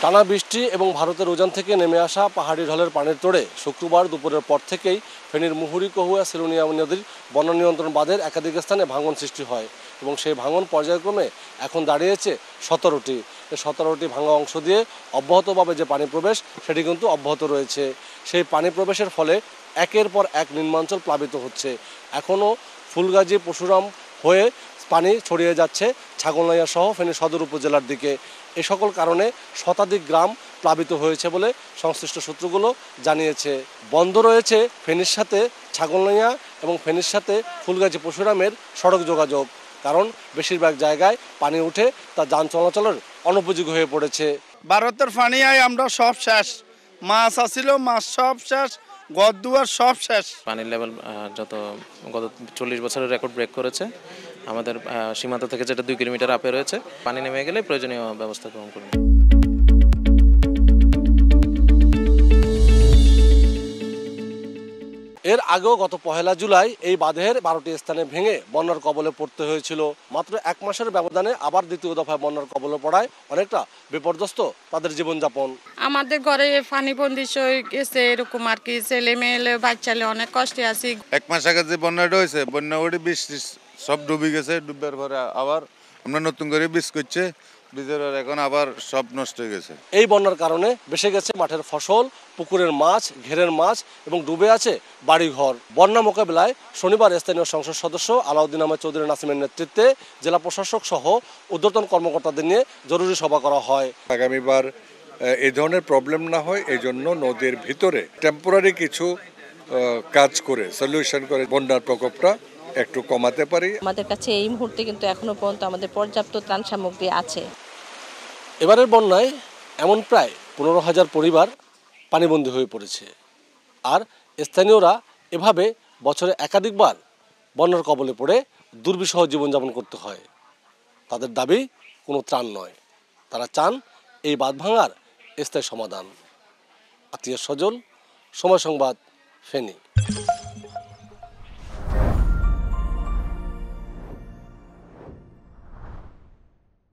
টানা বৃষ্টি এবং ভারতের উজান থেকে নেমে আসা পাহাড়ি ঢলের পানির তোড়ে শুক্রবার দুপুরের পর থেকেই ফেনীর মুহুরী কহুয়া সিলোনিয়া নদীর বন্যা নিয়ন্ত্রণ বাঁধের একাধিক স্থানে ভাঙন সৃষ্টি হয় এবং সেই ভাঙন পর্যায়ক্রমে এখন দাঁড়িয়েছে 17টি। এই 17টি ভাঙা অংশ দিয়ে অব্যাহতভাবে যে পানি প্রবেশ সেটি কিন্তু অব্যাহত রয়েছে। সেই পানি প্রবেশের ফলে একের পর এক নিম্নাঞ্চল প্লাবিত হচ্ছে। এখনও ফুলগাজী পরশুরাম হয়ে পানি ছড়িয়ে যাচ্ছে ছাগলনাইয়া সহ ফেনী সদর উপজেলার দিকে। এই সকল কারণে শতাধিক গ্রাম প্লাবিত হয়েছে বলে সংশ্লিষ্ট সূত্রগুলো জানিয়েছে। বন্ধ রয়েছে ফেনীর সাথে ছাগলনাইয়া এবং ফেনীর সাথে ফুলগাজী পরশুরামের সড়ক যোগাযোগ, কারণ বেশিরভাগ জায়গায় পানি উঠে তা যান চলাচলের অনুপযোগী হয়ে পড়েছে। ভারতের পানি আয় আমরা সব শেষ, মাছ আসিল মাছ সব শেষ, ঘর দুয়ার সব শেষ। পানির লেভেল গত 40 বছরের রেকর্ড ব্রেক করেছে। আমাদের সীমান্ত থেকে যেটা 2 কিলোমিটার আপে রয়েছে, পানি নেমে গেলে প্রয়োজনীয় ব্যবস্থা গ্রহণ করবে। এর আগেও গত 1 জুলাই এই বাঁধের 12টি স্থানে ভেঙে বন্যার কবলে পড়তে হয়েছিল। মাত্র 1 মাসের ব্যবধানে আবার দ্বিতীয় দফায় বন্যার কবলে পড়ায় অনেকটা বিপর্যস্ত তাদের জীবনযাপন। আমাদের ঘরে পানি বন্দি হয়ে গেছে, এরকম আর কি, ছেলে মেয়ে বাচ্চালে অনেক কষ্টে আছি। 1 মাস আগে যে বন্যাটা হয়েছে, বন্যা ওটি বৃষ্টি সব ডুবে গেছে। ডুবার পরে আবার আমরা নতুন করে বীজ করছে, বীজের এখন আবার সব নষ্ট হয়ে গেছে। এই বন্যার কারণে ভেসে গেছে মাঠের ফসল, পুকুরের মাছ, ঘেরের মাছ এবং ডুবে আছে বাড়িঘর। বন্যা মোকাবিলায় শনিবার স্থানীয় সংসদ সদস্য আলাউদ্দিন আহমেদ চৌধুরী নাসিমের নেতৃত্বে জেলা প্রশাসক সহ ঊর্ধ্বতন কর্মকর্তাদের নিয়ে জরুরি সভা করা হয়। আগামীবার এই ধরনের প্রবলেম না হয় এই জন্য নদীর ভিতরে টেম্পোরারি কিছু কাজ করে সলিউশন করে বন্যার প্রকোপটা একটু কমাতে পারি। আমাদের কাছে এই মুহূর্তে কিন্তু এখনো পর্যন্ত আমাদের পর্যাপ্ত ত্রাণ সামগ্রী আছে। এবারের বন্যায় এমন প্রায় 15,000 পরিবার পানিবন্দী হয়ে পড়েছে। আর স্থানীয়রা এভাবে বছরে একাধিকবার বন্যার কবলে পড়ে দুর্বিষহ জীবনযাপন করতে হয়। তাদের দাবি কোনো ত্রাণ নয়, তারা চান এই বাঁধ ভাঙার স্থায়ী সমাধান। আতিয়ার সজল, সময় সংবাদ, ফেনী।